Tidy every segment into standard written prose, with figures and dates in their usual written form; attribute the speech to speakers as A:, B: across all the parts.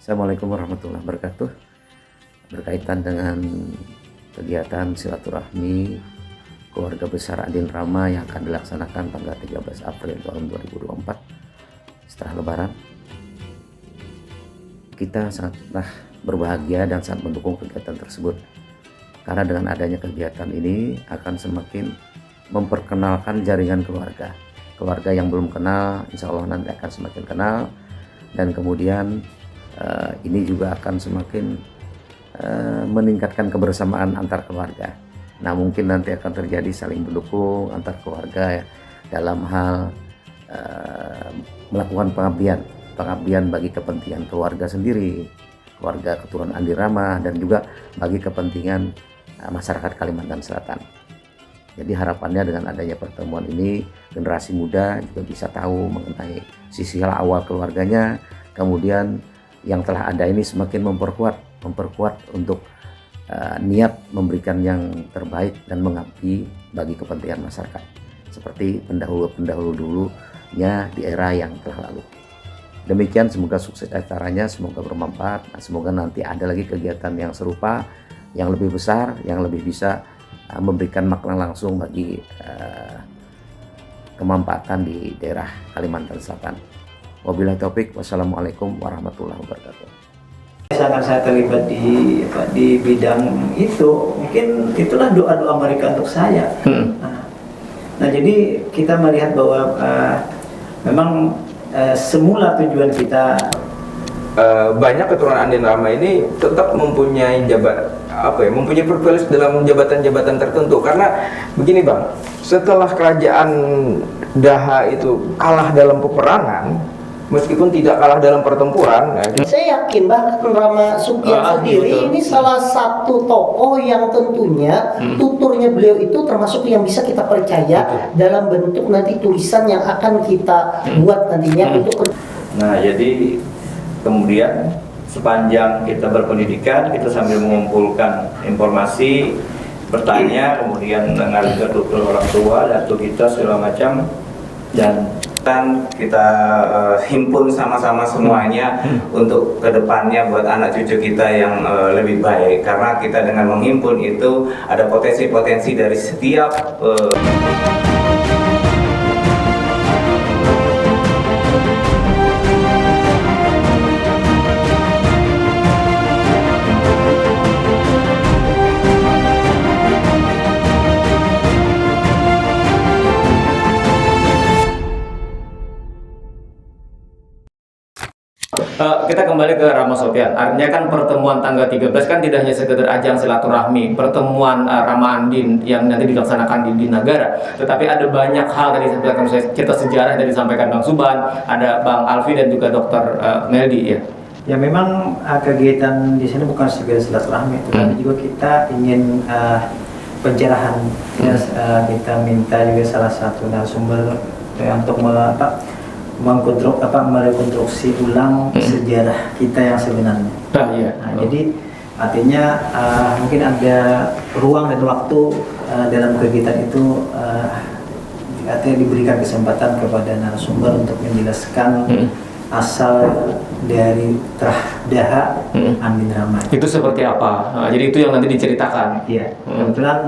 A: Assalamualaikum warahmatullahi wabarakatuh. Berkaitan dengan kegiatan silaturahmi keluarga besar Andin Rama yang akan dilaksanakan tanggal 13 April tahun 2024 setelah Lebaran, kita sangatlah berbahagia dan sangat mendukung kegiatan tersebut, karena dengan adanya kegiatan ini akan semakin memperkenalkan jaringan keluarga yang belum kenal, insya Allah nanti akan semakin kenal, dan kemudian ini juga akan semakin meningkatkan kebersamaan antar keluarga. Nah, mungkin nanti akan terjadi saling mendukung antar keluarga ya, dalam hal melakukan pengabdian bagi kepentingan keluarga sendiri, keluarga keturunan Andin Rama, dan juga bagi kepentingan masyarakat Kalimantan Selatan. Jadi harapannya dengan adanya pertemuan ini, generasi muda juga bisa tahu mengenai sisi awal keluarganya, kemudian yang telah ada ini semakin memperkuat untuk niat memberikan yang terbaik dan mengabdi bagi kepentingan masyarakat, seperti pendahulu dulunya di era yang telah lalu. Demikian, semoga sukses acaranya, semoga bermanfaat. Nah, semoga nanti ada lagi kegiatan yang serupa, yang lebih besar, yang lebih bisa memberikan makna langsung bagi kemanfaatan di daerah Kalimantan Selatan. Wabillahi taufik, wassalamualaikum warahmatullahi wabarakatuh.
B: Misalkan saya terlibat di bidang itu, mungkin itulah doa-doa mereka untuk saya. Nah, jadi kita melihat bahwa memang semula tujuan kita,
C: banyak keturunan Andin Rama ini tetap mempunyai mempunyai privilege dalam jabatan-jabatan tertentu. Karena begini Bang, setelah kerajaan Daha itu kalah dalam peperangan, meskipun tidak kalah dalam pertempuran,
D: saya yakin bahkan Rama Sugian sendiri ini salah satu tokoh yang tentunya tuturnya beliau itu termasuk yang bisa kita percaya dalam bentuk nanti tulisan yang akan kita buat nantinya untuk.
B: nah jadi kemudian sepanjang kita berpendidikan, kita sambil mengumpulkan informasi, bertanya, kemudian dengar juga tutur orang tua, datuk kita segala macam, dan kan kita himpun sama-sama semuanya untuk kedepannya buat anak cucu kita yang lebih baik, karena kita dengan menghimpun itu ada potensi-potensi dari setiap
E: kita kembali ke Rama Sopyan. Artinya kan pertemuan tanggal 13 kan tidak hanya sekedar ajang silaturahmi, pertemuan Rama Andin yang nanti dilaksanakan di Nagara, tetapi ada banyak hal tadi sampaikan cerita sejarah dari disampaikan Bang Suban, ada Bang Alfi dan juga Dr. Meldi ya.
B: Ya memang kegiatan di sini bukan sekedar silaturahmi, tetapi juga kita ingin pencerahan. Kita minta juga salah satu narasumber untuk merekonstruksi ulang sejarah kita yang sebenarnya. Jadi artinya mungkin ada ruang dan waktu dalam kegiatan itu, artinya diberikan kesempatan kepada narasumber untuk menjelaskan asal dari Daha Andin Rama.
E: Itu seperti apa? Jadi itu yang nanti diceritakan.
B: Iya. Kebetulan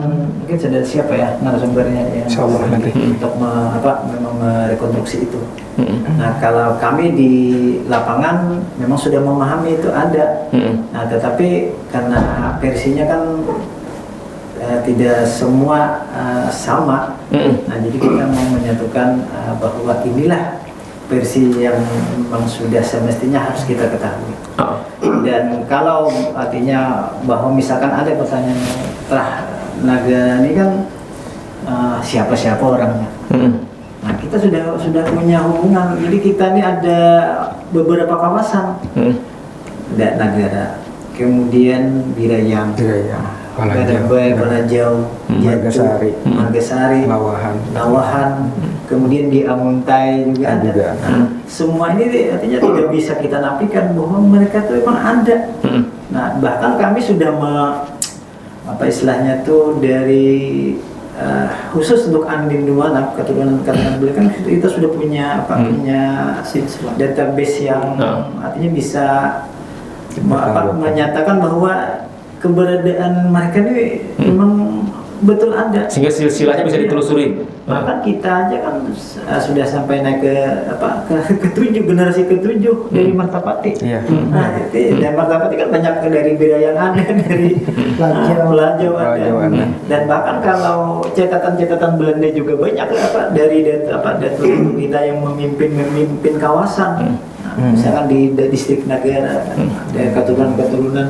B: mungkin sudah siapa ya narasumbernya yang
C: nanti
B: untuk memang merekonstruksi itu. Nah, kalau kami di lapangan memang sudah memahami itu ada. Nah, tetapi karena versinya kan tidak semua sama. Nah, jadi kita mau menyatukan bahwa inilah versi yang memang sudah semestinya harus kita ketahui. Dan kalau artinya bahwa misalkan ada pertanyaan telah Nagara ini kan siapa-siapa orangnya. Nah, kita sudah punya hubungan. Jadi kita ini ada beberapa kawasan. Ada Nagara, kemudian Birayang, Balajau, Margasari, Nawahan, kemudian di Amuntai juga ada. Nah, semua ini artinya tidak bisa kita nafikan bahwa mereka itu memang ada. Nah, bahkan kami sudah istilahnya tuh dari khusus untuk Andin Dumanap, keturunan beliau kan kita sudah punya punya database yang artinya bisa menyatakan bahwa keberadaan mereka ini memang betul ada.
E: Sehingga silsilahnya bisa ditelusuri.
B: Bahkan kita aja kan sudah sampai naik ke ketujuh, generasi ketujuh dari Martapati.
C: Iya.
B: Nah, itu dan Martapati kan banyak dari Bira yang ada, dari Lajau ada. Dan bahkan kalau catatan Belanda juga banyak dari datuk kita yang memimpin kawasan. Misalkan di distrik Nagara, ada keturunan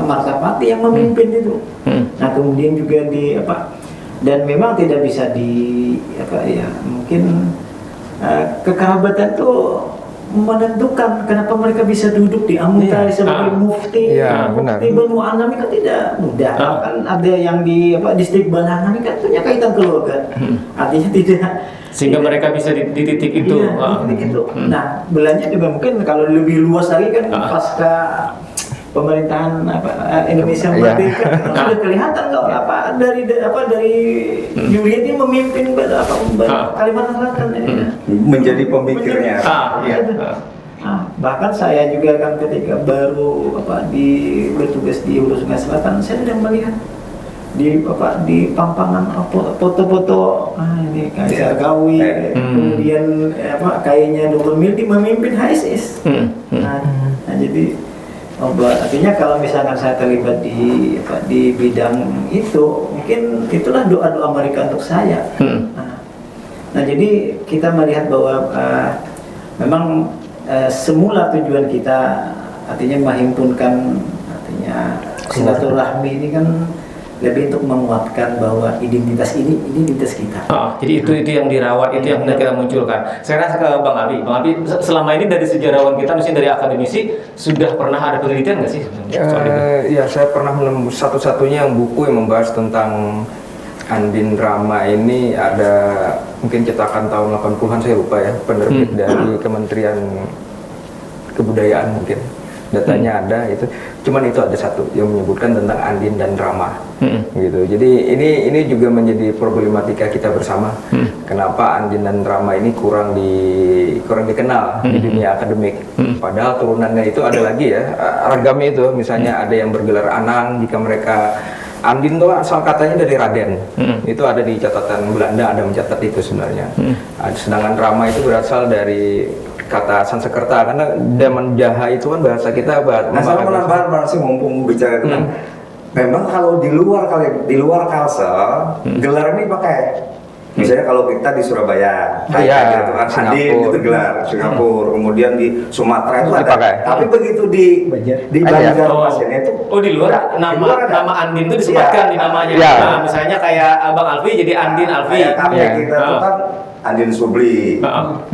B: Martapati yang memimpin itu. Nah kemudian juga dan memang tidak bisa mungkin kekerabatan itu menentukan kenapa mereka bisa duduk di Amutai sebagai mufti. Mufti Banu Anam kan tidak mudah. Kan ada yang di distrik Balangan kan punya kaitan keluarga. Artinya tidak.
E: Sehingga mereka bisa di titik itu.
B: Titik itu. Nah, belanja juga mungkin kalau lebih luas lagi kan pasca pemerintahan Indonesia merdeka sudah kelihatan kok dari Yuri ini memimpin Kalimantan Selatan
F: menjadi pemikirnya.
B: Bahkan saya juga kan ketika baru bertugas di Hulu Sungai Selatan, saya sudah melihat di Pampangan foto-foto ini Kaisar Kawi, kemudian kayaknya Dr. Mildi memimpin HSS. Nah jadi artinya kalau misalkan saya terlibat di bidang itu, mungkin itulah doa-doa mereka untuk saya. Nah jadi kita melihat bahwa memang semula tujuan kita artinya menghimpunkan silaturahmi ini kan lebih untuk menguatkan bahwa identitas ini identitas kita.
E: Jadi itu yang dirawat, itu yang kita munculkan. Saya rasa ke Bang Abi. Bang Abi, selama ini dari sejarawan kita, misalnya dari akademisi, sudah pernah ada penelitian nggak sih?
C: Ya, saya pernah menemukan satu-satunya yang buku yang membahas tentang Andin Rama ini ada mungkin cetakan tahun 80-an, saya lupa ya, penerbit dari Kementerian Kebudayaan mungkin. Datanya ada itu, cuman itu ada satu yang menyebutkan tentang Andin dan Rama, gitu. Jadi ini juga menjadi problematika kita bersama. Kenapa Andin dan Rama ini kurang dikenal di dunia akademik? Padahal turunannya itu ada lagi ya, ragamnya itu. Misalnya ada yang bergelar Anang jika mereka Andin tuh asal katanya dari Raden, itu ada di catatan Belanda, ada mencatat itu sebenarnya. Sedangkan Rama itu berasal dari kata Sanskerta, karena zaman Jaha itu kan bahasa kita
F: saya menambahkan masih mumpung bicara tentang memang kalau di luar Kalsel gelar ini pakai misalnya kalau kita di Surabaya gitu kan Andin itu gelar Singapura, kemudian di Sumatera itu ada tapi begitu di Banjarmasin itu
E: di luar nama Andin itu disematkan di namanya. Nah, misalnya kayak Abang Alfi jadi Andin Alfi.
F: Kita itu kan Andin Subli,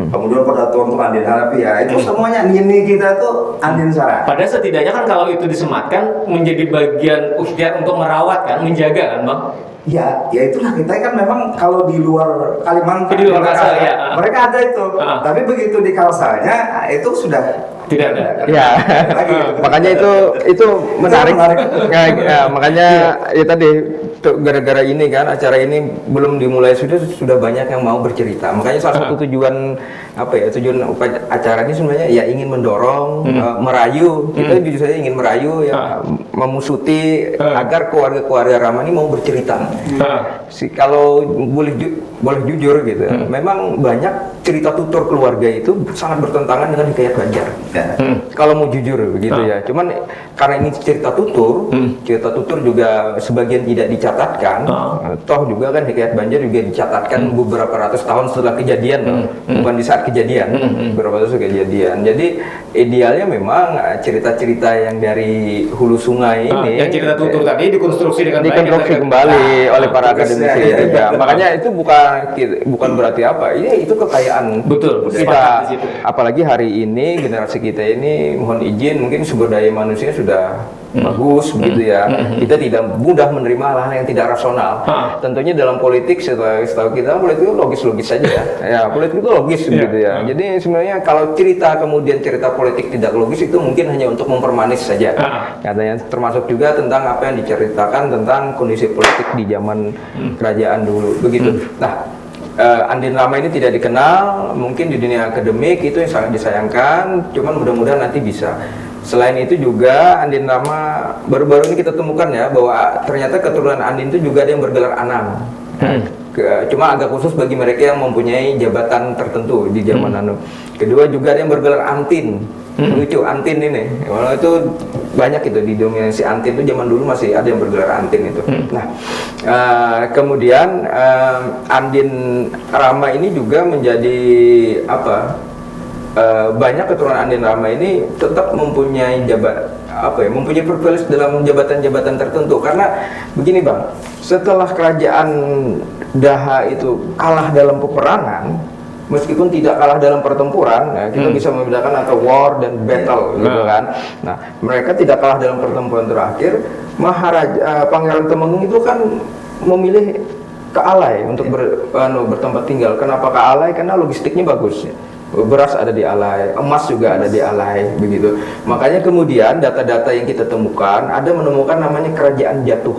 F: kemudian pada tuan Andin Harapi ya, itu semuanya nini kita tuh Andin Sarah.
E: Padahal setidaknya kan kalau itu disematkan menjadi bagian ikhtiar untuk merawat kan, menjaga kan Bang?
F: Ya itulah kita kan memang kalau di luar Kalimantan,
E: di luar Kalsel, ya.
F: mereka ada itu, tapi begitu di Kalselnya itu sudah
E: tidak ada.
C: Ya, makanya itu menarik. Makanya ya tadi gara-gara ini kan acara ini belum dimulai sudah banyak yang mau bercerita. Makanya salah satu tujuan acara ini sebenarnya ya ingin mendorong, merayu. Kita jujur saja ingin merayu ya, memusuti agar keluarga Rama ini mau bercerita. Kalau boleh jujur gitu, memang banyak cerita tutur keluarga itu sangat bertentangan dengan hikayat Banjar. Kalau mau jujur begitu ya. Cuman karena ini cerita tutur juga sebagian tidak dicatatkan. Toh juga kan hikayat Banjar juga dicatatkan beberapa ratus tahun setelah kejadian, bukan di saat kejadian, beberapa ratus kejadian. Jadi idealnya memang cerita-cerita yang dari hulu sungai ini,
E: yang cerita tutur tadi dikonstruksi dengan baik,
C: kembali oleh para akademisi juga. Makanya itu bukan berarti apa. Itu kekayaan.
E: Betul.
C: Kita apalagi hari ini generasi kita ini mohon izin mungkin sumber daya manusia sudah bagus begitu ya. Kita tidak mudah menerima hal-hal yang tidak rasional. Tentunya dalam politik setahu kita politik itu logis-logis saja ya. Ya, politik itu logis begitu ya. Jadi sebenarnya kalau cerita politik tidak logis itu mungkin hanya untuk mempermanis saja. Katanya termasuk juga tentang apa yang diceritakan tentang kondisi politik di zaman kerajaan dulu begitu. Nah, Andin Rama ini tidak dikenal, mungkin di dunia akademik itu yang sangat disayangkan, cuman mudah-mudahan nanti bisa. Selain itu juga Andin Rama baru-baru ini kita temukan ya bahwa ternyata keturunan Andin itu juga ada yang bergelar Anang. Cuma agak khusus bagi mereka yang mempunyai jabatan tertentu di zaman anu. Kedua juga ada yang bergelar Antin. Lucu Antin ini. Walau itu banyak itu di dominasi Antin itu zaman dulu masih ada yang bergelar Antin itu. Nah, kemudian Andin Rama ini juga menjadi apa? Banyak keturunan Andin Rama ini tetap mempunyai mempunyai privilege dalam jabatan-jabatan tertentu karena begini Bang, setelah kerajaan Daha itu kalah dalam peperangan, meskipun tidak kalah dalam pertempuran, ya, kita bisa membedakan antara war dan battle, gitu kan. Nah, mereka tidak kalah dalam pertempuran terakhir. Pangeran Temenggung itu kan memilih ke Alai untuk bertempat tinggal. Kenapa ke Alai? Karena logistiknya bagus. Beras ada di Alai, emas juga ada di Alai, begitu. Makanya kemudian data-data yang kita temukan ada menemukan namanya Kerajaan Jatuh.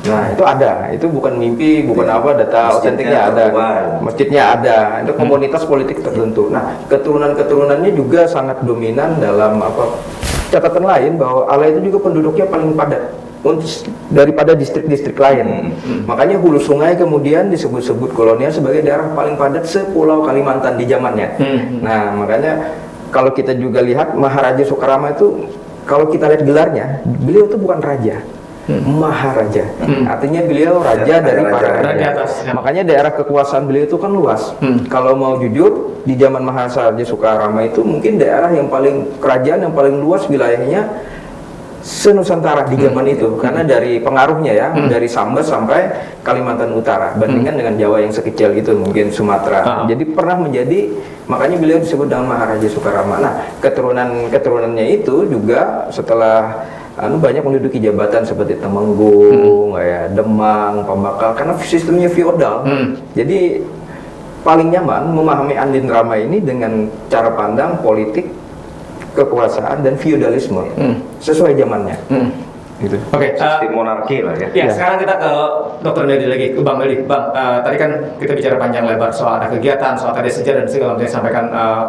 C: Nah itu ada, itu bukan mimpi, bukan apa, data otentiknya ada, masjidnya ada, itu komunitas politik tertentu. Nah keturunan-keturunannya juga sangat dominan dalam apa. Catatan lain bahwa Alai itu juga penduduknya paling padat daripada distrik-distrik lain. Makanya hulu sungai kemudian disebut-sebut kolonial sebagai daerah paling padat sepulau Kalimantan di zamannya. Nah makanya kalau kita juga lihat Maharaja Soekarama itu, kalau kita lihat gelarnya, beliau itu bukan raja, Maharaja. Artinya beliau raja dari para raja. Makanya daerah kekuasaan beliau itu kan luas. Kalau mau jujur, di zaman Maharaja Soekarama itu mungkin daerah yang paling kerajaan yang paling luas wilayahnya se-Nusantara di zaman itu, karena dari pengaruhnya ya, dari Sambas sampai Kalimantan Utara, bandingkan dengan Jawa yang sekecil itu, mungkin Sumatera. Jadi pernah menjadi, makanya beliau disebut dengan Maharaja Soekarama. Nah, keturunannya itu juga setelah banyak menduduki jabatan seperti Temenggung, ya, Demang, Pembakal, karena sistemnya feodal. Jadi paling nyaman memahami Andin Rama ini dengan cara pandang politik, kekuasaan dan feodalisme sesuai zamannya. Gitu.
E: Oke,
F: Sistem monarki lah ya.
E: Ya, sekarang kita ke Dr. Nedi lagi, ke Bang Nedi. Bang, tadi kan kita bicara panjang lebar soal ada kegiatan, soal tadi sejarah dan segala macam yang disampaikan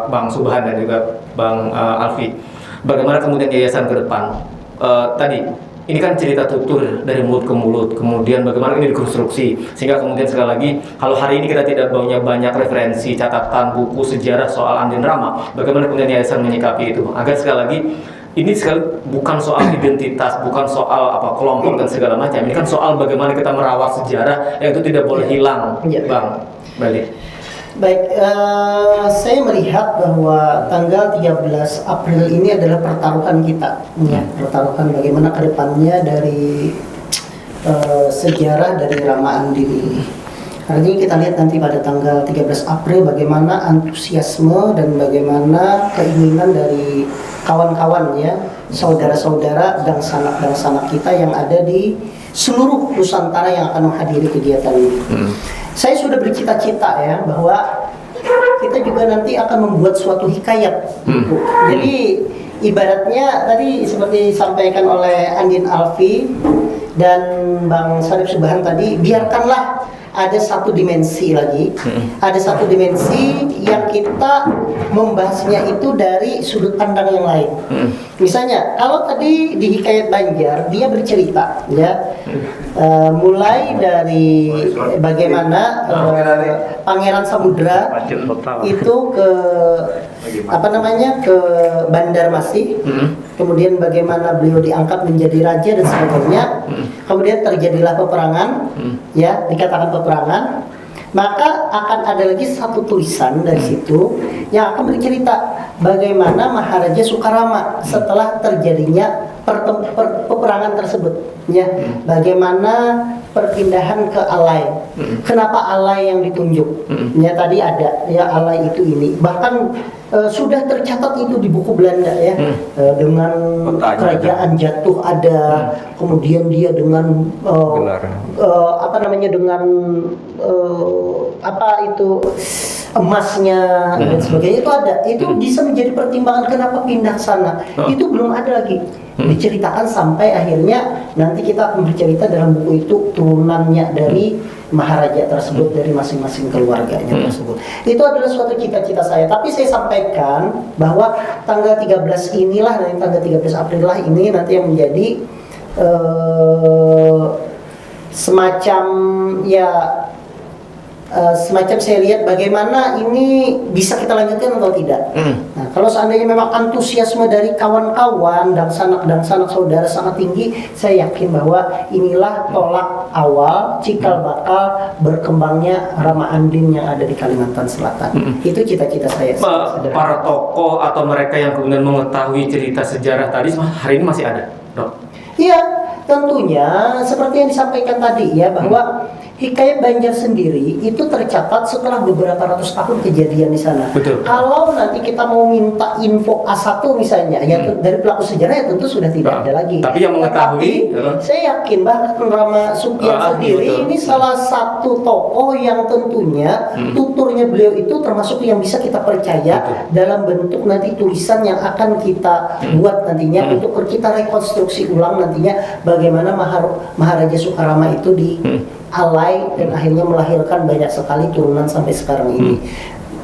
E: Bang Subhan dan juga Bang Alfi. Bagaimana kemudian yayasan ke depan? Tadi ini kan cerita tutur dari mulut ke mulut, kemudian bagaimana ini dikonstruksi sehingga kemudian sekali lagi kalau hari ini kita tidak punya banyak referensi, catatan, buku, sejarah soal Andin Rama, bagaimana kemudian yayasan menyikapi itu agar sekali lagi ini sekali bukan soal identitas, bukan soal apa kelompok dan segala macam, ini kan soal bagaimana kita merawat sejarah yang itu tidak boleh hilang. Bang, balik.
D: Baik, saya melihat bahwa tanggal 13 April ini adalah pertaruhan kita, ya, pertaruhan bagaimana ke depannya dari sejarah dari Rama Andin ini. Artinya kita lihat nanti pada tanggal 13 April bagaimana antusiasme dan bagaimana keinginan dari kawan-kawan ya, saudara-saudara dan sanak-sanak kita yang ada di seluruh Nusantara yang akan menghadiri kegiatan ini. Saya sudah bercita-cita ya bahwa kita juga nanti akan membuat suatu hikayat. Jadi ibaratnya tadi seperti disampaikan oleh Andin Alfi dan Bang Sarif Subhan tadi, biarkanlah ada satu dimensi lagi, ada satu dimensi yang kita membahasnya itu dari sudut pandang yang lain. Misalnya, kalau tadi di Hikayat Banjar dia bercerita, ya, mulai dari bagaimana Pangeran Samudra itu ke ke Banjarmasin, kemudian bagaimana beliau diangkat menjadi raja dan sebagainya. Kemudian terjadilah peperangan, ya, dikatakan peperangan. Maka akan ada lagi satu tulisan dari situ yang akan bercerita bagaimana Maharaja Soekarama setelah terjadinya peperangan tersebut, ya, bagaimana perpindahan ke Alai. Kenapa Alai yang ditunjuk? Ya tadi ada ya Alai itu ini. Bahkan sudah tercatat itu di buku Belanda ya, dengan kerajaan jatuh ada, kemudian dia dengan dengan emasnya dan sebagainya itu ada. Itu bisa menjadi pertimbangan kenapa pindah ke sana. Itu belum ada lagi diceritakan sampai akhirnya nanti kita akan bercerita dalam buku itu turunannya dari maharaja tersebut dari masing-masing keluarganya tersebut. Itu adalah suatu cita-cita saya. Tapi saya sampaikan bahwa tanggal 13 inilah, nanti tanggal 13 April lah ini nanti yang menjadi semacam ya semacam saya lihat bagaimana ini bisa kita lanjutkan atau tidak. Nah, kalau seandainya memang antusiasme dari kawan-kawan dan sanak saudara sangat tinggi, saya yakin bahwa inilah tolak awal cikal bakal berkembangnya Rama Andin yang ada di Kalimantan Selatan. Itu cita-cita saya.
E: Para tokoh atau mereka yang kemudian mengetahui cerita sejarah tadi hari ini masih ada, Dok?
D: Iya, tentunya seperti yang disampaikan tadi ya, bahwa Hikayat Banjar sendiri itu tercatat setelah beberapa ratus tahun kejadian di sana.
E: Betul.
D: Kalau nanti kita mau minta info A1 misalnya, ya dari pelaku sejarah ya tentu sudah tidak ada lagi.
E: Tapi yang mengetahui,
D: saya yakin bahkan Rama Supian sendiri
E: betul.
D: ini salah satu tokoh yang tentunya tuturnya beliau itu termasuk yang bisa kita percaya dalam bentuk nanti tulisan yang akan kita buat nantinya untuk kita rekonstruksi ulang nantinya bagaimana Maharaja Soekarama itu di alay dan akhirnya melahirkan banyak sekali turunan sampai sekarang ini.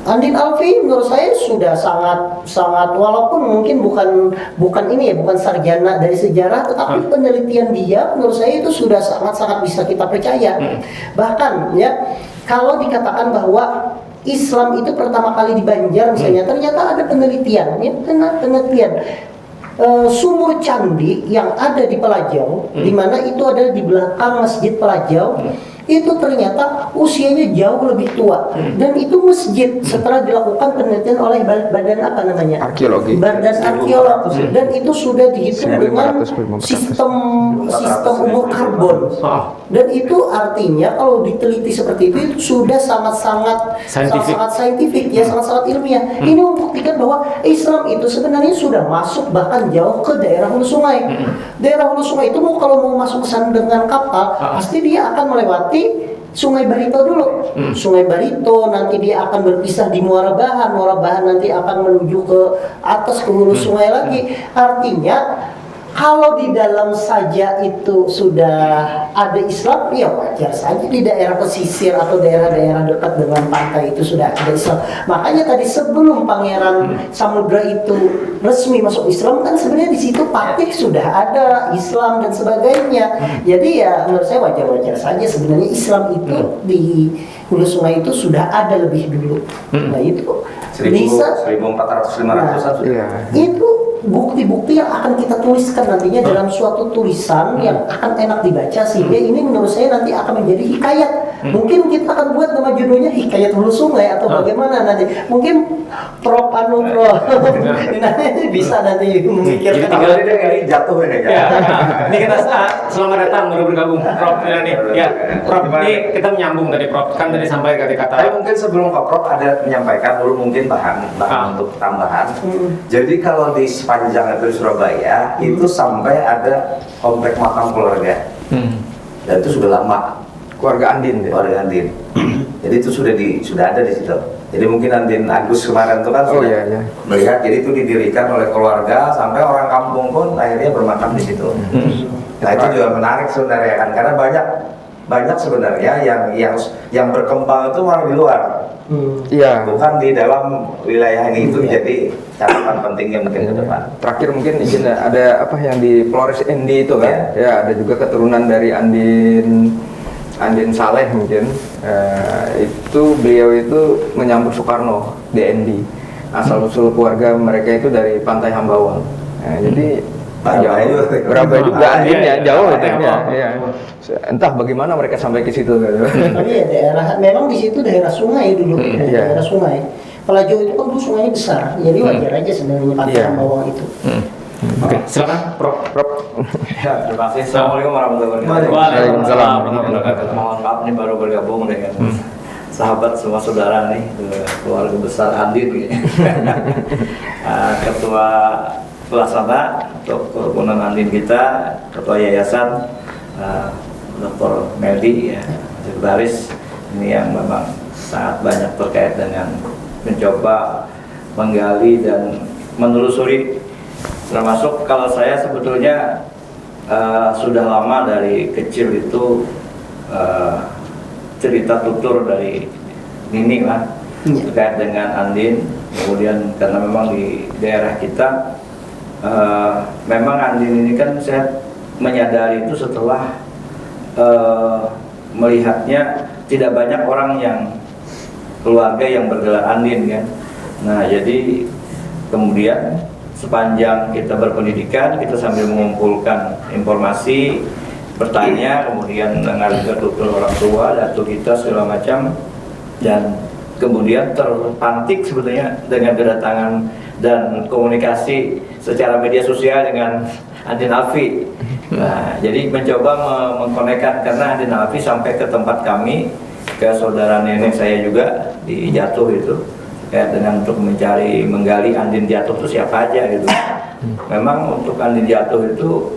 D: Andin Alfi menurut saya sudah sangat walaupun mungkin bukan ini ya, bukan sarjana dari sejarah, tetapi penelitian dia menurut saya itu sudah sangat bisa kita percaya. Bahkan ya kalau dikatakan bahwa Islam itu pertama kali di Banjar misalnya, ternyata ada penelitian ya, penelitian sumur candi yang ada di Pelajau, di mana itu ada di belakang Masjid Pelajau, itu ternyata usianya jauh lebih tua, dan itu masjid setelah dilakukan penelitian oleh badan apa namanya?
C: Arkeologi.
D: Badan arkeolog, dan itu sudah dihitung dengan sistem umur karbon, dan itu artinya kalau diteliti seperti itu sudah sangat saintifik ya, sangat ilmiah. Ini membuktikan bahwa Islam itu sebenarnya sudah masuk bahkan jauh ke daerah hulu sungai. Daerah hulu sungai itu kalau mau masuk ke sana dengan kapal, pasti dia akan melewati Sungai Barito dulu. Sungai Barito nanti dia akan berpisah di Muara Bahan nanti akan menuju ke atas ke hulu sungai lagi. Artinya kalau di dalam saja itu sudah ada Islam, ya wajar saja di daerah pesisir atau daerah-daerah dekat dengan pantai itu sudah ada Islam. Makanya tadi sebelum Pangeran Samudra itu resmi masuk Islam, kan sebenarnya di situ Patih sudah ada Islam dan sebagainya. Jadi ya menurut saya wajar-wajar saja sebenarnya Islam itu di hulu sungai itu sudah ada lebih dulu. Nah itu
F: 1400-1500
D: itu bukti-bukti yang akan kita tuliskan nantinya dalam suatu tulisan yang akan enak dibaca, sehingga ini menurut saya nanti akan menjadi hikayat. Mungkin kita akan buat nama judulnya Hikayat Hulu Sungai atau bagaimana nanti. Mungkin Prof nanti bisa nanti memikirkan.
F: Ini jatuh ini
E: ya. Ini kita selamat datang baru bergabung Prof ini. Ya, Prof ini kita menyambung tadi Prof kan tadi sampai kata-kata.
F: Tapi mungkin sebelum Pak Prof ada menyampaikan dulu mungkin bahan untuk tambahan. Jadi kalau di sepanjang itu di Surabaya itu sampai ada komplek makam keluarga. Dan itu sudah lama.
C: Keluarga Andin.
F: Keluarga Andin. Jadi itu sudah ada di situ. Jadi mungkin Andin Agus kemarin itu kan sudah melihat, jadi itu didirikan oleh keluarga sampai orang kampung pun akhirnya bermakam di situ. Nah itu juga menarik sebenarnya kan, karena banyak sebenarnya yang berkembang itu malah di luar.
C: Iya.
F: Bukan di dalam wilayah ini, itu jadi catatan pentingnya mungkin ke depan.
C: Terakhir mungkin izin ada apa yang di Flores Endi itu kan? Ya, ada juga keturunan dari Andin Saleh mungkin. Itu beliau itu menyambut Soekarno di Endi. Asal usul keluarga mereka itu dari Pantai Hambawang. Jadi berapa juga Andin ya, jauh itu ya. Entah bagaimana mereka sampai ke situ.
D: Tapi ya daerah, memang di situ daerah sungai dulu, daerah sungai. Pelajau itu kan dulu sungainya besar, jadi wajar aja sebenarnya Pantai Hambawang itu.
E: Oke, silakan Prof.
G: Ya, terima kasih. Assalamualaikum warahmatullahi wabarakatuh.
E: Waalaikumsalam warahmatullahi wabarakatuh.
G: Mohon maaf nih baru bergabung dengan sahabat semua saudara nih, keluarga besar Andin gitu. Ketua pelaksana untuk kerukunan Andin kita, ketua yayasan Dr. Meldi ya, sekretaris ini yang memang sangat banyak terkait dengan mencoba menggali dan menelusuri. Termasuk kalau saya sebetulnya sudah lama dari kecil itu cerita tutur dari Nini lah terkait dengan Andin. Kemudian karena memang di daerah kita memang Andin ini kan saya menyadari itu setelah melihatnya tidak banyak orang yang keluarga yang bergelar Andin kan. Nah jadi kemudian sepanjang kita berpendidikan kita sambil mengumpulkan informasi, bertanya, kemudian dengar juga tutur orang tua, datu kita segala macam, dan kemudian terpantik sebetulnya dengan kedatangan dan komunikasi secara media sosial dengan Andin Alfi. Nah, jadi mencoba mengkonekkan karena Andin Alfi sampai ke tempat kami, ke saudara nenek saya juga di Jatuh itu, kayak dengan untuk mencari menggali Andin Jatuh itu siapa aja gitu. Memang untuk Andin Jatuh itu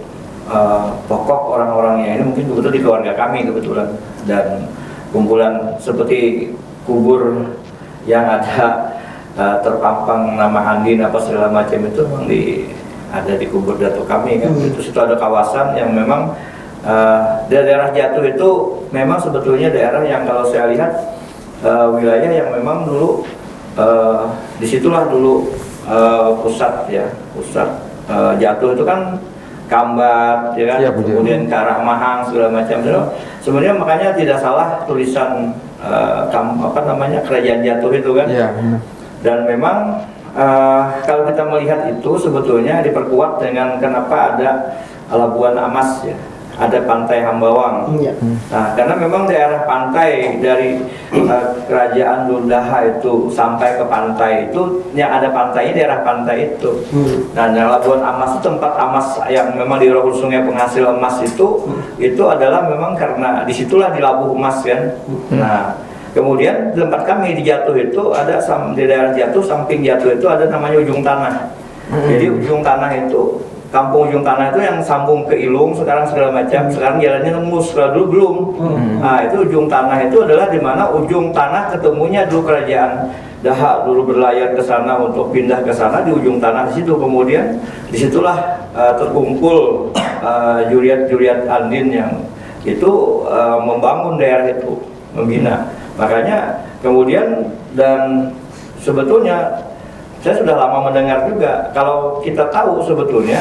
G: pokok orang-orangnya ini mungkin betul di keluarga kami kebetulan, dan kumpulan seperti kubur yang ada terpampang nama Andin apa segala macam itu memang ada di kubur Jatuh kami kan. Itu situ ada kawasan yang memang daerah Jatuh itu memang sebetulnya daerah yang kalau saya lihat wilayah yang memang dulu disitulah dulu pusat Jatuh itu kan Kambat, ya kan, kemudian ke arah Mahang segala macam. Sebenarnya makanya tidak salah tulisan kerajaan Jatuh itu kan. Ya, dan memang kalau kita melihat itu sebetulnya diperkuat dengan kenapa ada Labuan Amas ya, ada Pantai Hambawang. Nah, karena memang daerah pantai dari kerajaan Dundaha itu sampai ke pantai itu yang ada pantainya daerah pantai itu. Nah, Labuan Amas itu tempat emas yang memang di Rohul Sungai penghasil emas itu adalah memang karena disitulah dilabuh emas kan. Nah, kemudian tempat kami di Jatuh itu ada di daerah Jatuh, samping Jatuh itu ada namanya Ujung Tanah. Jadi Ujung Tanah itu kampung Ujung Tanah itu yang sambung ke Ilung sekarang segala macam. Sekarang jalannya nembus, kalau dulu belum. Nah, itu Ujung Tanah itu adalah di mana ujung tanah ketemunya dulu kerajaan Daha dulu berlayar ke sana untuk pindah ke sana di Ujung Tanah di situ. Kemudian disitulah terkumpul juriat-juriat Andin yang itu membangun daerah itu, membina. Makanya kemudian dan sebetulnya saya sudah lama mendengar juga kalau kita tahu sebetulnya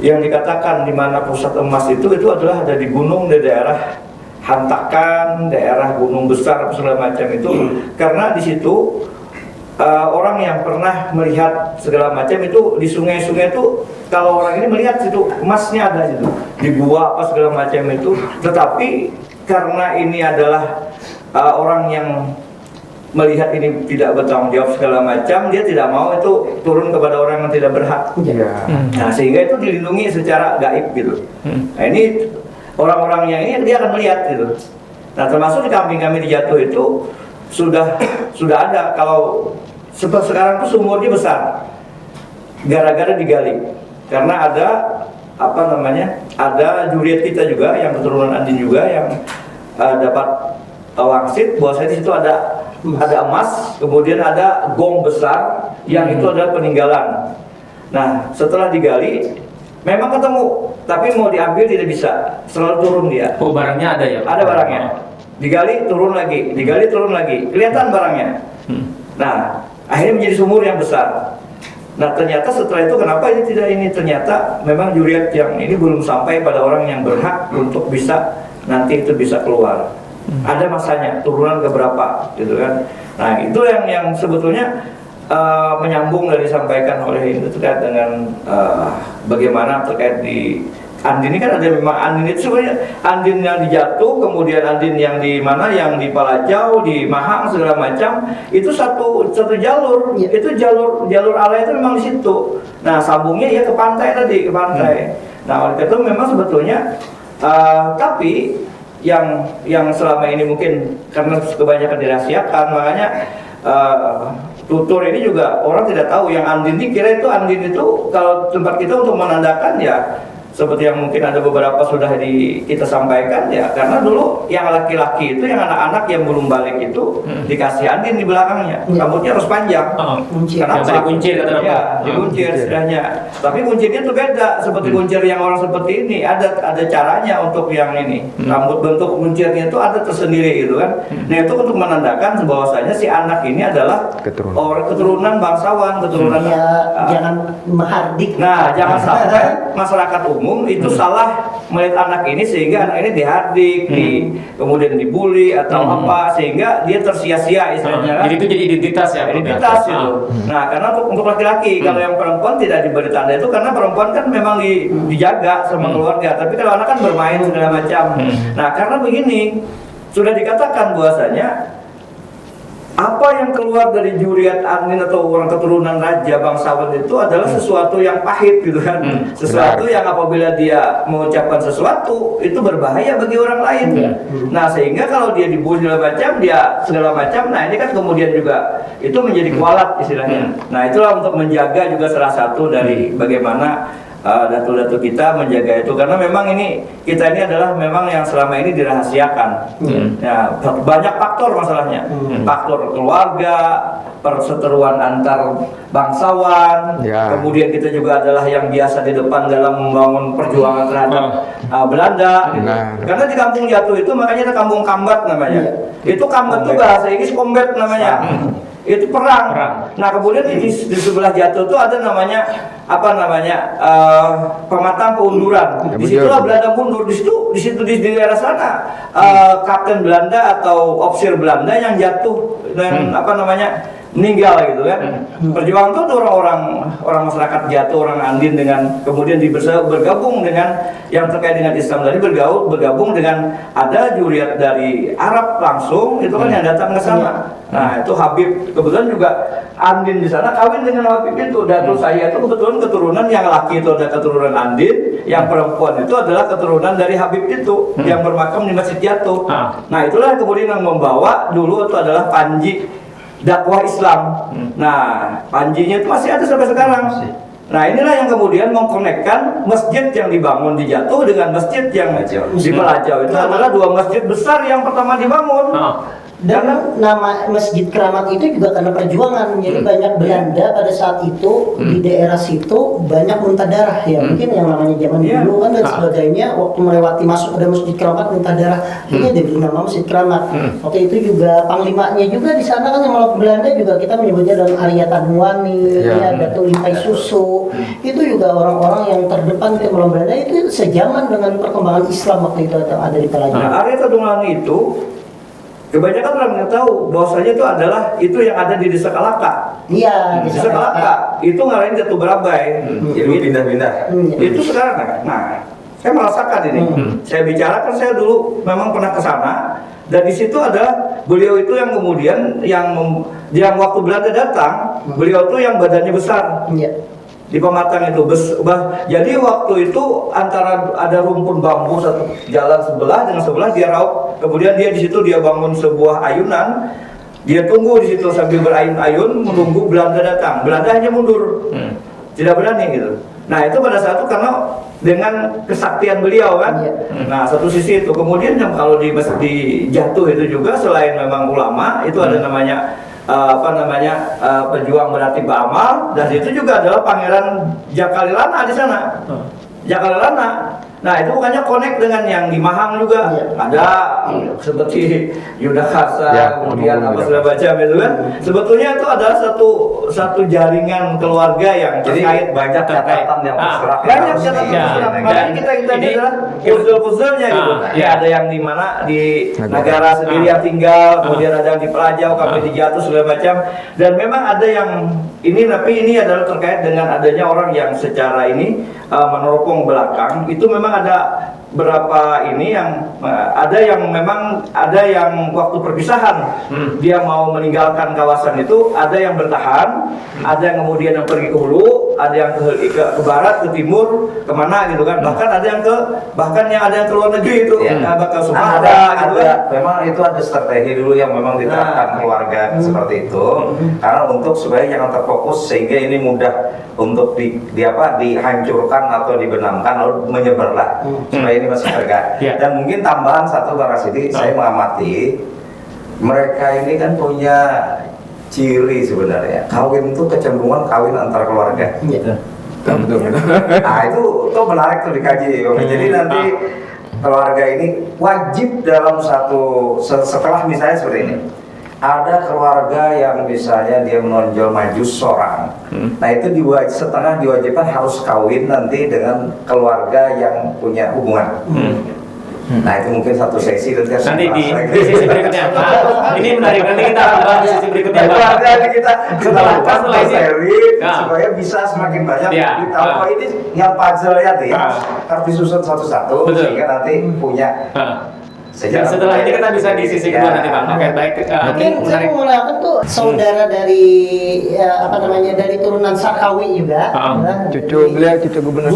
G: yang dikatakan di mana pusat emas itu adalah ada di gunung, di daerah Hantakan, daerah gunung besar segala macam itu, karena di situ orang yang pernah melihat segala macam itu di sungai-sungai itu, kalau orang ini melihat situ emasnya ada situ di gua apa segala macam itu, tetapi karena ini adalah orang yang melihat ini tidak bertanggung jawab segala macam, dia tidak mau itu turun kepada orang yang tidak berhak. Nah, sehingga itu dilindungi secara gaib gitu. Nah, ini orang-orang yang ini dia akan melihat gitu. Nah, termasuk di kambing-kambing di Jatuh itu sudah ada. Kalau sekarang itu sumurnya besar, gara-gara digali. Karena ada ada juriat kita juga yang keturunan Andin juga yang dapat wangsit bahwa di situ ada emas, kemudian ada gong besar yang itu adalah peninggalan. Nah, setelah digali memang ketemu, tapi mau diambil tidak bisa, selalu turun dia.
E: Oh, barangnya ada ya?
G: Ada barangnya. Digali turun lagi, digali turun lagi, kelihatan barangnya. Nah, akhirnya menjadi sumur yang besar. Nah, ternyata setelah itu kenapa ini tidak ini? Ternyata memang juriat yang ini belum sampai pada orang yang berhak untuk bisa nanti itu bisa keluar. Ada masanya, turunan keberapa gitu kan. Nah, itu yang sebetulnya menyambung dari disampaikan oleh ini terkait dengan bagaimana terkait di Andin ini kan ada memang Andin itu sebenarnya Andin yang di Jatuh, kemudian Andin yang di mana, yang di Palajau, di Mahang segala macam, itu satu jalur. Itu jalur ala itu memang di situ. Nah, sambungnya ya ke pantai tadi, ke pantai. Nah, oleh itu memang sebetulnya tapi yang selama ini mungkin karena kebanyakan dirahasiakan, makanya tutur ini juga orang tidak tahu yang Andin ini, kira itu Andin itu kalau tempat kita untuk menandakan ya seperti yang mungkin ada beberapa sudah kita sampaikan ya, karena dulu yang laki-laki itu, yang anak-anak yang belum balik itu dikasih andin di belakangnya, rambutnya harus panjang. Kenapa?
E: Yang dikuncir kata
G: Ya, dikuncir istilahnya. Tapi kuncirnya itu beda, seperti kuncir yang orang seperti ini, ada caranya untuk yang ini. Rambut bentuk kuncirnya itu ada tersendiri gitu kan. Nah itu untuk menandakan bahwasanya si anak ini adalah orang keturunan bangsawan, keturunan
D: jangan menghardik.
G: Nah, jangan sampai masyarakat umum itu salah melihat anak ini sehingga anak ini dihardik, kemudian dibully atau apa, sehingga dia tersia-sia istilahnya kan.
E: Jadi itu jadi identitas ya.
G: Identitas itu. Nah, karena untuk laki-laki, kalau yang perempuan tidak diberi tanda itu karena perempuan kan memang dijaga sama keluarga, tapi kalau anak kan bermain segala macam. Nah, karena begini, sudah dikatakan bahwasanya apa yang keluar dari juriat angin atau orang keturunan raja bangsawan itu adalah sesuatu yang pahit gitu kan, sesuatu yang apabila dia mengucapkan sesuatu itu berbahaya bagi orang lain. Nah sehingga kalau dia dibully segala macam, nah ini kan kemudian juga itu menjadi kualat istilahnya. Nah itulah untuk menjaga juga salah satu dari bagaimana datu-datu kita menjaga itu, karena memang kita ini adalah memang yang selama ini dirahasiakan. Ya, banyak faktor masalahnya, faktor keluarga, perseteruan antar bangsawan, kemudian kita juga adalah yang biasa di depan dalam membangun perjuangan terhadap Belanda gitu. Karena di Kampung Jatuh itu makanya ada Kampung Kambat namanya. Itu Kambat itu bahasa Inggris combat namanya. Itu perang. Nah kemudian di sebelah Jatuh itu ada namanya pematang keunduran. Disitulah Belanda mundur. Di situ di daerah sana kapten Belanda atau officer Belanda yang jatuh dan meninggal gitu kan. Perjuangan itu orang masyarakat Jatuh, orang Andin dengan kemudian bergabung dengan yang terkait dengan Islam tadi, bergabung dengan ada juriat dari Arab langsung itu kan yang datang ke sana. Nah itu Habib, kebetulan juga Andin di sana kawin dengan Habib itu. Datu saya itu kebetulan keturunan yang laki itu ada keturunan Andin, yang perempuan itu adalah keturunan dari Habib itu yang bermakam di Masjid Jatuh. Nah itulah kemudian yang membawa dulu itu adalah panji dakwah Islam. Nah panjinya itu masih ada sampai sekarang. Nah inilah yang kemudian mengkonekkan masjid yang dibangun di Jatuh dengan masjid yang di Pelajau. Itu adalah dua masjid besar yang pertama dibangun.
D: Dan nama Masjid Keramat itu juga karena perjuangan. Jadi banyak Belanda pada saat itu di daerah situ banyak muntah darah ya. Mungkin yang namanya zaman dulu kan dan sebagainya, waktu melewati masuk ke Masjid Keramat muntah darah, ini diberi nama Masjid Keramat. Waktu itu juga panglimanya juga di sana kan yang melawan Belanda juga kita menyebutnya dalam Arya Tanuwani, Datuk Limpai Susu. Itu juga orang-orang yang terdepan ke melawan Belanda, itu sejaman dengan perkembangan Islam waktu itu ada di Pelajau.
G: Nah, Arya Tanuwani itu kebanyakan orang nggak tahu bahwasanya itu yang ada di Desa Kalaka.
D: Iya,
G: Desa Kalaka itu ngarahin Jatuh Berabai.
F: Jadi pindah-pindah.
G: Itu sekarang. Nah, saya merasakan ini. Saya bicarakan, saya dulu memang pernah ke sana dan di situ adalah beliau itu yang kemudian yang waktu Belanda datang, beliau itu yang badannya besar. Di Pematang itu jadi waktu itu antara ada rumpun bambu satu jalan sebelah dengan sebelah dia raup, kemudian dia di situ dia bangun sebuah ayunan, dia tunggu di situ sambil berayun-ayun menunggu Belanda datang. Belanda hanya mundur, tidak berani gitu. Nah itu pada saat itu karena dengan kesaktian beliau kan. Nah satu sisi itu, kemudian yang kalau di Jatuh itu juga selain memang ulama itu ada namanya pejuang berarti Ba'amal, dan itu juga adalah Pangeran Jakalilana di sana. Jakalilana. Nah itu bukannya connect dengan yang di Mahang juga ada seperti Yudhakasa, kemudian apa segala macam itu kan. Sebetulnya itu adalah satu jaringan keluarga yang terkait
F: banyak catatan yang berserak.
G: Banyak catatan. Makanya kita ini adalah puzzle-puzzlenya gitu. Ada yang di mana di negara sendiri yang tinggal, kemudian ada yang di Pelajau, kami di Jatuh segala macam. Dan memang ada yang tapi ini adalah terkait dengan adanya orang yang secara ini meneropong belakang. Itu memang ada berapa ini yang ada yang waktu perpisahan dia mau meninggalkan kawasan itu, ada yang bertahan, ada yang kemudian yang pergi ke hulu, ada yang ke barat, ke timur, kemana gitu kan. Bahkan ada yang ke luar negeri itu, bakal Sumatera gitu kan.
F: Memang itu ada strategi dulu yang memang diterapkan keluarga seperti itu, karena untuk supaya jangan terfokus sehingga ini mudah untuk dihancurkan atau dibenamkan lalu menyebarlah supaya ini masih terjaga. Dan mungkin tambahan satu Bang Rasidi, saya mengamati mereka ini kan punya ciri sebenarnya kawin itu kecenderungan kawin antar keluarga. Nah itu menarik tuh dikaji. Jadi nanti keluarga ini wajib dalam setelah misalnya seperti ini, ada keluarga yang misalnya dia menonjol maju seorang, nah itu setengah diwajibkan harus kawin nanti dengan keluarga yang punya hubungan. Nah itu mungkin satu sesi nanti
E: di sesi berikutnya. Ini menarik, nanti kita akan bahas di sesi berikutnya.
F: Nanti kita setelah seri supaya bisa semakin banyak ditambah ini yang puzzle ya harus disusun satu-satu sehingga nanti punya.
E: Dan setelah ini kita bisa di sisi kedua nanti Bang. Oke, baik.
D: Mungkin saya mau mengenalkan tuh saudara dari dari turunan Sarkawi juga.
C: Cucu Gubernur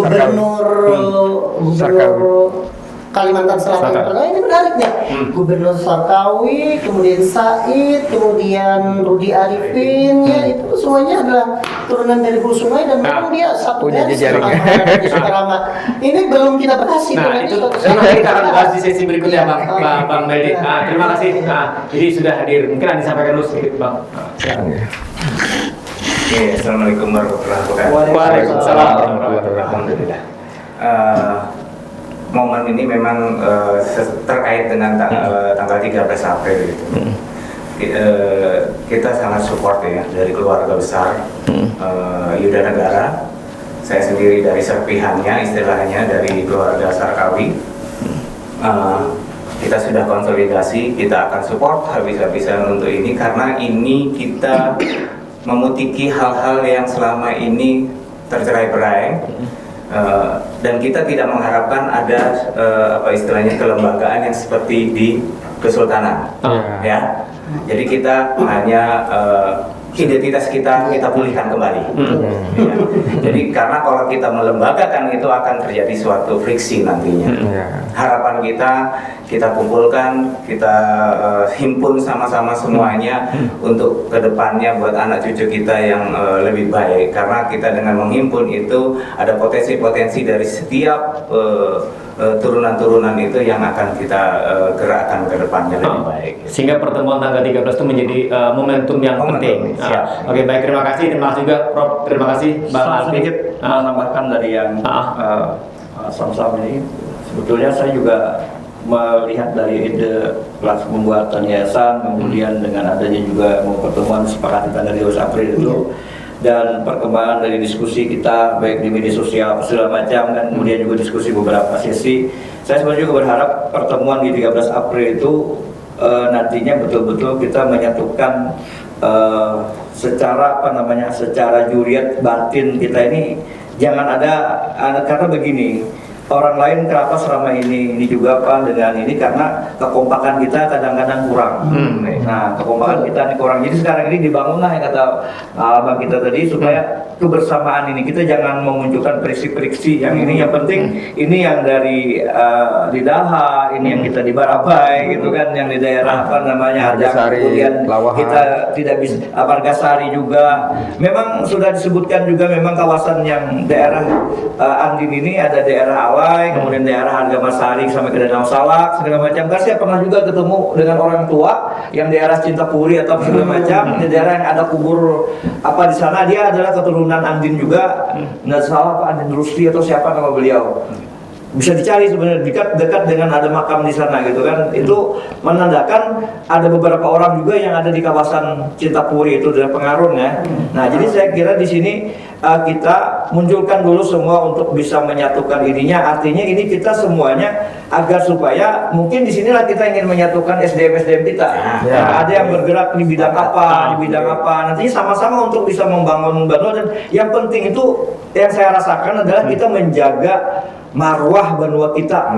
D: Kalimantan Selatan. Nah, ini menarik nih. Gubernur Sarkawi, kemudian Said, kemudian Rudi Arifin, ya itu semuanya adalah turunan dari Hulu Sungai dan memang dia satu garis di Sukarama. Ini belum kita bahas itu.
E: Nah, itu nanti kita akan bahas di sesi berikutnya Bang Meldi. Terima kasih. Jadi sudah hadir. Mungkin Anda sampaikan dulu sedikit Bang.
F: Assalamualaikum warahmatullahi wabarakatuh.
E: Waalaikumsalam.
F: Alhamdulillah. Momen ini memang terkait dengan tanggal 13 April gitu. Kita sangat support ya dari keluarga besar Yuda Negara. Saya sendiri dari serpihannya, istilahnya dari keluarga Sarkawi. Kita sudah konsolidasi, kita akan support habis-habisan untuk ini karena ini kita memutiki hal-hal yang selama ini tercerai-berai. Dan kita tidak mengharapkan ada istilahnya kelembagaan yang seperti di Kesultanan, ya. Jadi kita hanya identitas kita pulihkan kembali. Ya. Jadi karena kalau kita melembagakan itu akan terjadi suatu friksi nantinya. Harapan kita kumpulkan, kita himpun sama-sama semuanya untuk kedepannya buat anak cucu kita yang lebih baik. Karena kita dengan menghimpun itu ada potensi-potensi dari setiap turunan-turunan itu yang akan kita gerakkan ke depannya lebih baik.
E: Sehingga pertemuan tanggal 13 itu menjadi momentum yang penting. Oke, baik, terima kasih juga Prof. Terima kasih Bang Alfi.
G: Sedikit menambahkan dari yang Sam-Sam ini, sebetulnya saya juga melihat dari ide kelas pembuatan yayasan, kemudian dengan adanya juga pertemuan sepakati tanggal 12 April itu, dan perkembangan dari diskusi kita baik di media sosial segala macam, dan kemudian juga diskusi beberapa sesi. Saya sebenarnya juga berharap pertemuan di 13 April itu nantinya betul-betul kita menyatukan secara juriat batin kita ini, jangan ada karena begini. Orang lain kenapa selama ini juga apa dengan ini, karena kekompakan kita kadang-kadang kurang. Nah, kekompakan kita ini kurang. Jadi sekarang ini dibangunlah yang kata Bang kita tadi, supaya kebersamaan ini kita jangan memunculkan friksi-friksi yang ini. Yang penting ini yang dari di Daha, ini yang kita di Barabai gitu kan, yang di daerah
C: Hargasari,
G: kemudian
C: Lawahan.
G: kita tidak bisa Hargasari juga. Memang sudah disebutkan juga memang kawasan yang daerah Andin ini ada daerah kemudian daerah Hargamasari sampai ke Danau Salak segala macam. Karena saya pernah juga ketemu dengan orang tua yang daerah Cintapuri atau segala macam, di daerah yang ada kubur apa di sana, dia adalah keturunan Andin juga, nggak salah Pak Andin Rusli atau siapa nama beliau. Bisa dicari sebenarnya dekat dengan ada makam di sana gitu kan. Itu menandakan ada beberapa orang juga yang ada di kawasan Cintapuri itu dari Pengarun ya. Nah, jadi saya kira di sini kita munculkan dulu semua untuk bisa menyatukan ininya. Artinya ini kita semuanya agar supaya mungkin di sinilah kita ingin menyatukan SDM kita. Ada yang bergerak di bidang apa, nantinya sama-sama untuk bisa membangun Banua. Dan yang penting itu yang saya rasakan adalah kita menjaga marwah Banua kita.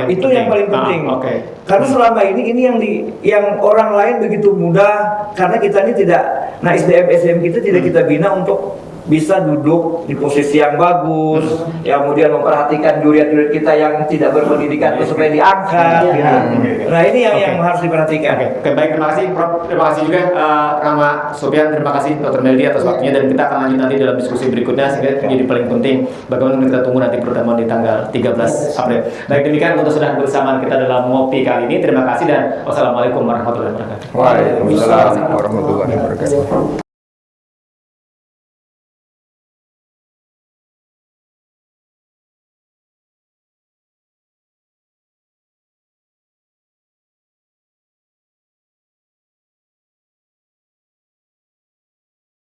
E: Itu yang paling penting.
G: Karena selama ini yang orang lain begitu mudah, karena kita ini tidak, SDM kita tidak kita bina untuk bisa duduk di posisi yang bagus, ya, kemudian memperhatikan juriat-juriat kita yang tidak berpendidikan itu supaya diangkat. Gitu. Nah ini yang harus diperhatikan.
E: Oke, baik, terima kasih Prof. Terima kasih juga Rama Sopyan, terima kasih Dr. Meldi atas waktunya, dan kita akan lanjut nanti dalam diskusi berikutnya sehingga menjadi paling penting bagaimana kita tunggu nanti pertemuan di tanggal 13 April. Baik, demikian untuk sudah bersamaan kita dalam ngopi kali ini. Terima kasih dan wassalamualaikum warahmatullahi wabarakatuh.
C: Waalaikumsalam warahmatullahi wabarakatuh.